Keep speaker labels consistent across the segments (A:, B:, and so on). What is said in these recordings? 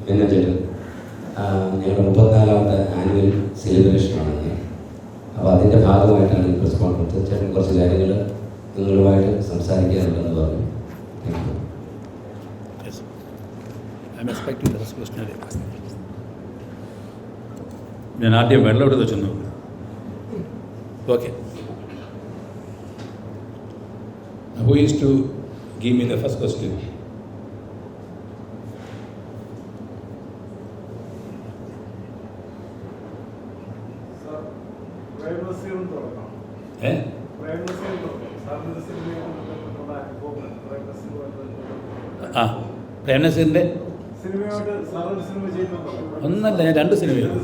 A: Manager, ഞങ്ങളുടെ 34ാമത്തെ annual സെലിബ്രേഷനാണ്. അപ്പോൾ അതിൻ്റെ ഭാഗമായിട്ടാണ് ഈ പ്രസ് കോൺഫറൻസ്. ചേട്ടൻ കുറച്ച് കാര്യങ്ങൾ നിങ്ങളുമായിട്ട് സംസാരിക്കാനുണ്ടെന്ന് പറഞ്ഞു.
B: ഞാൻ ആദ്യം വെള്ളം എടുത്ത് ചെന്നു. Okay, who is to give me the first question? പ്രേംനസീറിൻ്റെ ഒന്നല്ല, ഞാൻ 2 സിനിമയാണ്.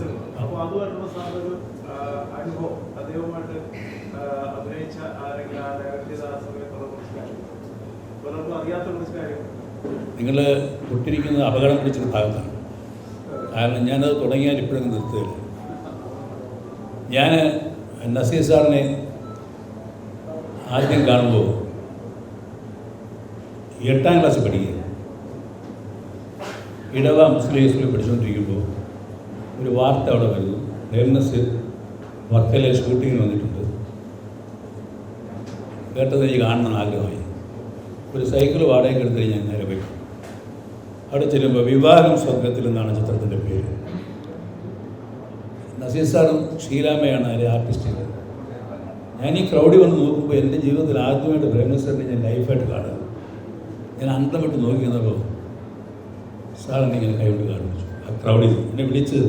B: നിങ്ങൾ തൊട്ടിരിക്കുന്നത് അപകടം പിടിച്ചൊരു ഭാഗത്താണ്. കാരണം ഞാനത് തുടങ്ങിയാൽ ഇപ്പോഴും നിർത്തുകയില്ല. ഞാൻ നസീർ സാറിനെ ആദ്യം കാണുമ്പോൾ 8ാം ക്ലാസ്സിൽ പഠിക്കുക, ഇടവ മുസ്ലിം സ്കൂളിൽ പഠിച്ചുകൊണ്ടിരിക്കുമ്പോൾ ഒരു വാർത്ത അവിടെ വരുന്നു. നസീർ വർക്കലയിൽ ഷൂട്ടിങ്ങിന് വന്നിട്ടുണ്ട്. കേട്ടത് എനിക്ക് കാണണമെന്ന് ആഗ്രഹമായി. ഒരു സൈക്കിൾ വാടകയ്ക്ക് എടുത്ത് ഞാൻ നേരെ പോയി. അവിടെ ചെല്ലുമ്പോൾ വിവാഹം സ്വർഗത്തിൽ എന്നാണ് ചിത്രത്തിൻ്റെ പേര്. നസീർ സാറും ഷീലാമ്മയാണ് അതിലെ ആർട്ടിസ്റ്റുകൾ. ഞാൻ ഈ ക്രൗഡിൽ വന്ന് നോക്കുമ്പോൾ എൻ്റെ ജീവിതത്തിൽ ആദ്യമായിട്ട് പ്രേംനസീറിനെ ഞാൻ ലൈഫായിട്ട് കാണുക. ഞാൻ അന്തം വിട്ട് നോക്കി എന്നപ്പോൾ സാറിനെ ഇങ്ങനെ കൈകൊണ്ട് കാണിച്ചു. ആ ക്രൗഡിൽ എന്നെ വിളിച്ച്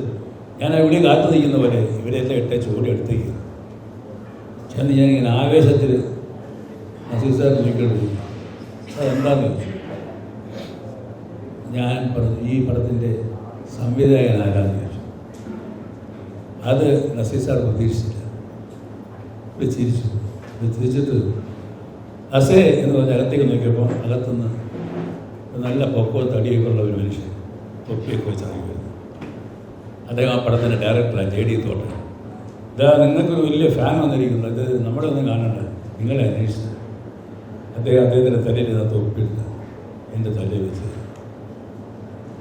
B: ഞാൻ എവിടെ കാത്തു നിൽക്കുന്ന പോലെ ഇവരെല്ലാം ഇട്ടേച്ച് ഓടി എടുത്തേക്ക് ചെന്ന് ഞാനിങ്ങനെ ആവേശത്തിൽ നസീർ സാർ നോക്കിയിട്ട് സാർ എന്താണെന്ന് ചോദിച്ചു. ഞാൻ പറഞ്ഞു ഈ പടത്തിൻ്റെ സംവിധായകൻ ആരാന്ന് ചോദിച്ചു. അത് നസീർ സാർ പ്രതീക്ഷിച്ചില്ല. ഇവിടെ ചിരിച്ചു. ചിരിച്ചിട്ട് അസേ എന്ന് പറഞ്ഞ് അകത്തേക്ക് നോക്കിയപ്പോൾ അകത്തുനിന്ന് നല്ല പൊക്കോ തടിയൊക്കെ ഉള്ള ഒരു മനുഷ്യൻ തൊപ്പിയൊക്കെ വെച്ചിറങ്ങി വരുന്നു. അദ്ദേഹം ആ പടത്തിൻ്റെ ഡയറക്ടറാണ്, JD തോട്ടൻ. ഇതാ നിങ്ങൾക്കൊരു വലിയ ഫാൻ വന്നിരിക്കുന്നത്, ഇത് നമ്മളെ ഒന്നും കാണണ്ട, നിങ്ങളെ അന്വേഷിച്ചു. അദ്ദേഹത്തിൻ്റെ തലയിൽ നിന്ന് തൊപ്പിയിട്ട് എൻ്റെ തലയിൽ വെച്ച്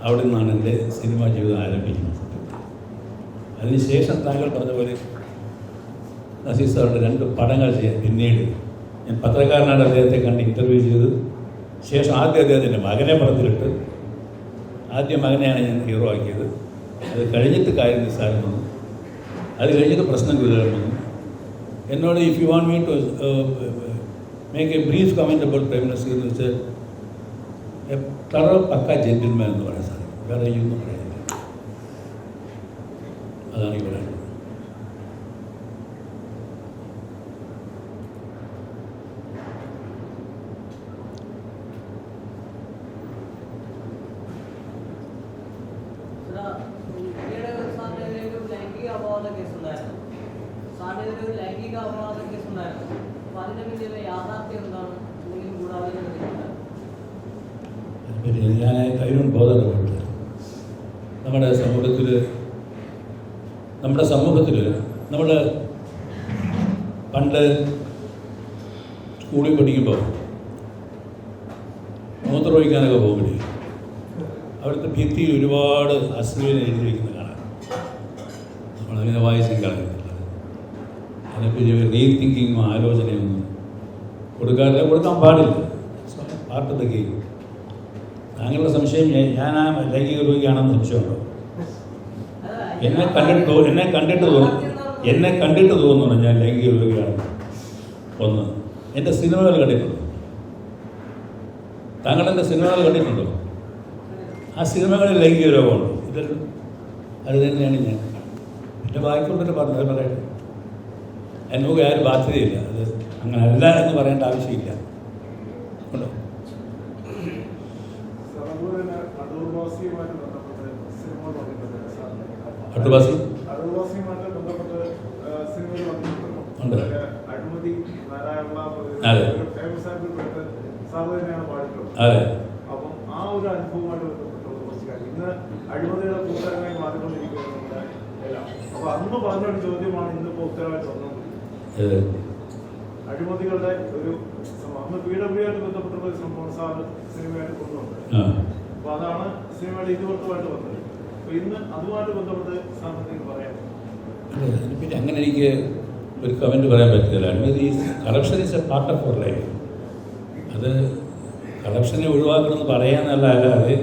B: അവിടെ നിന്നാണ് എൻ്റെ സിനിമാ ജീവിതം ആരംഭിക്കുന്നത്. അതിനുശേഷം താങ്കൾ പറഞ്ഞ പോലെ നസീർ സാറിൻ്റെ 2 പടങ്ങൾ ചെയ്യാൻ പിന്നീട് ഞാൻ പത്രക്കാരനാണ് അദ്ദേഹത്തെ കണ്ട് ഇൻ്റർവ്യൂ ചെയ്ത് ശേഷം ആദ്യം അദ്ദേഹത്തിൻ്റെ മകനെ പടത്തിലിട്ട് ആദ്യം മകനെയാണ് ഞാൻ ഹീറോ ആക്കിയത്. അത് കഴിഞ്ഞിട്ട് കാര്യം നിസ്സാരം വന്നു. അത് കഴിഞ്ഞിട്ട് പ്രശ്നം ഗുരുതരം വന്നു. എന്നോട് if you want me to make A brief comment about Prem Nazir എന്ന് വെച്ചാൽ പക്ക ജെന്റിൽമാൻ എന്ന് പറയാൻ സാധിക്കും. വേറെ ഒന്നും പറയുന്നില്ല. അതാണ് ഈ പറയുന്നത്. ഞാൻ അതിനോട് ബോധപ്പെട്ടില്ല. നമ്മുടെ സമൂഹത്തിൽ നമ്മൾ പണ്ട് സ്കൂളിൽ പഠിക്കുമ്പോൾ മൂത്രമൊഴിക്കാനൊക്കെ പോകുമ്പോഴേ അവിടുത്തെ ഭിത്തിയിൽ ഒരുപാട് അശ്ലീലം എഴുതി വയ്ക്കുന്ന കാണാം. നമ്മളതിനെ വായിച്ചും കളയുന്നില്ല. അതിനെപ്പറ്റി റീതിങ്കിങ്ങോ ആലോചനയൊന്നും കൊടുക്കാൻ പാടില്ല. Part of the game. താങ്കളുടെ സംശയം ഞാൻ ആ ലൈംഗിക രോഗിയാണെന്ന് സംശയമുണ്ടോ? എന്നെ കണ്ടിട്ട് തോന്നുന്നു ഞാൻ ലൈംഗിക രോഗിയാണെന്ന്. ഒന്ന്, എൻ്റെ സിനിമകൾ കണ്ടിട്ടുണ്ടോ? താങ്കൾ എൻ്റെ സിനിമകൾ കണ്ടിട്ടുണ്ടോ? ആ സിനിമകളിൽ ലൈംഗിക രോഗമുണ്ടോ? ഇതല്ലോ. അത് തന്നെയാണ് ഞാൻ എൻ്റെ വായിക്കൊണ്ടിട്ട് പറഞ്ഞത് പറയട്ടെ. എന്നോട് ആരും ബാധ്യതയില്ല. അത് അങ്ങനെ അല്ല എന്ന് പറയേണ്ട ആവശ്യമില്ല. ഉണ്ടോ? അട്ടുവാസി ഉണ്ട്. അതെ അതെ.
C: അഴിമതികളുടെ ഒരു PWആയിട്ട് ബന്ധപ്പെട്ടുള്ള ഒരു സംഭവം സാറ് സിനിമയായിട്ട് കൊണ്ടുവന്നത്. അപ്പോൾ അതാണ് സിനിമയുടെ ഇതുവൃത്തമായിട്ട് വന്നത്. അപ്പോൾ ഇന്ന് അതുമായിട്ട് ബന്ധപ്പെട്ട് സാറിന് പറയാം.
B: പിന്നെ അങ്ങനെ എനിക്ക് ഒരു കമൻറ്റ് പറയാൻ പറ്റില്ല. ഈ corruption is a part of our life. അത് കറപ്ഷനെ ഒഴിവാക്കണമെന്ന് പറയാനല്ല, അല്ലാതെ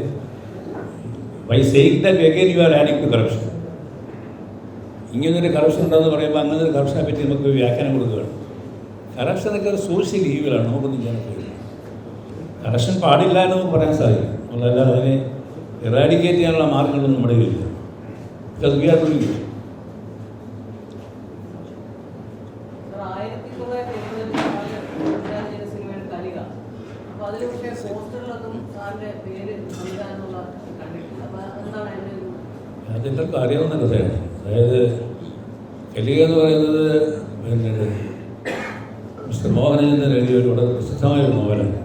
B: by saying that again you are adding to corruption. ഇങ്ങനൊരു കറപ്ഷൻ ഉണ്ടെന്ന് പറയുമ്പോൾ അങ്ങനെ ഒരു കറപ്ഷനെ പറ്റി നമുക്ക് വ്യാഖ്യാനം കൊടുക്കുകയാണ്. കറപ്ഷനൊക്കെ ഒരു സോഷ്യൽ ഈവിലാണ്, നമുക്കൊന്നും ചെയ്യാൻ കഴിയില്ല. കറപ്ഷൻ പാടില്ല എന്ന് നമുക്ക് പറയാൻ സാധിക്കും, അല്ലാതെ അതിനെ എറാഡിക്കേറ്റ് ചെയ്യാനുള്ള മാർഗങ്ങളൊന്നും നമ്മുടെ കയ്യിലില്ല. Because we are doing it. അതെല്ലാവർക്കും അറിയാവുന്ന കഥയാണ്. അതായത് കലിക എന്ന് പറയുന്നത് പിന്നെ മിസ്റ്റർ മോഹനചന്ദ്രൻ എഴുതിയ ഒരു വളരെ പ്രസിദ്ധമായ ഒരു നോവലാണ്.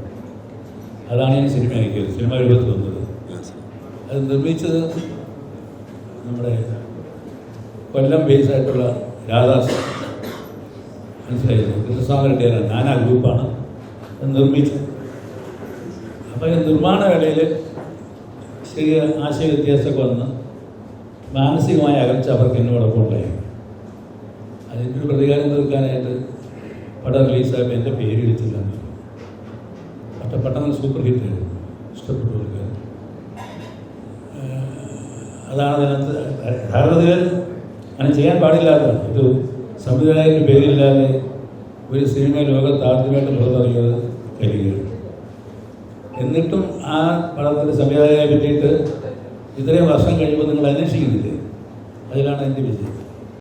B: അതാണ് ഞാൻ സിനിമയാക്കിയത്, സിനിമ രൂപത്തിൽ വന്നത്. അത് നിർമ്മിച്ചത് നമ്മുടെ കൊല്ലം ബേസായിട്ടുള്ള രാധാസ്, മനസ്സിലായിരുന്നു, കൃഷ്ണസ്വാമിയുടെ നാനാ ഗ്രൂപ്പാണ് അത് നിർമ്മിച്ചത്. അപ്പോൾ ഈ നിർമ്മാണ വേളയിൽ ചെറിയ ആശയ വ്യത്യാസമൊക്കെ വന്ന് മാനസികമായ അകൽച്ച അവർക്ക് എന്നോടൊപ്പം ഉണ്ടായി. അതിൻ്റെ ഒരു പ്രതികാരം തീർക്കാനായിട്ട് പടം റിലീസായപ്പോൾ എൻ്റെ പേര് വെച്ചില്ല. പക്ഷെ പെട്ടെന്ന് സൂപ്പർ ഹിറ്റ് ആയിരുന്നു, ഇഷ്ടപ്പെട്ടു കൊടുക്കാൻ. അതാണ് അതിനകത്ത് യഥാർത്ഥത്തിൽ അങ്ങനെ ചെയ്യാൻ പാടില്ലാത്തതാണ്. ഒരു സംവിധായകൻ്റെ പേരില്ലാതെ ഒരു സിനിമ ലോകത്ത് ആദ്യമായിട്ട് പുറത്തിറങ്ങിയത് കലികയാണ്. എന്നിട്ടും ആ പടത്തിൻ്റെ സംവിധായകനെ പറ്റിയിട്ട് ഇത്രയും വർഷം കഴിയുമ്പോൾ നിങ്ങൾ അന്വേഷിക്കുന്നില്ലേ? അതിലാണ് എൻ്റെ വിജയം.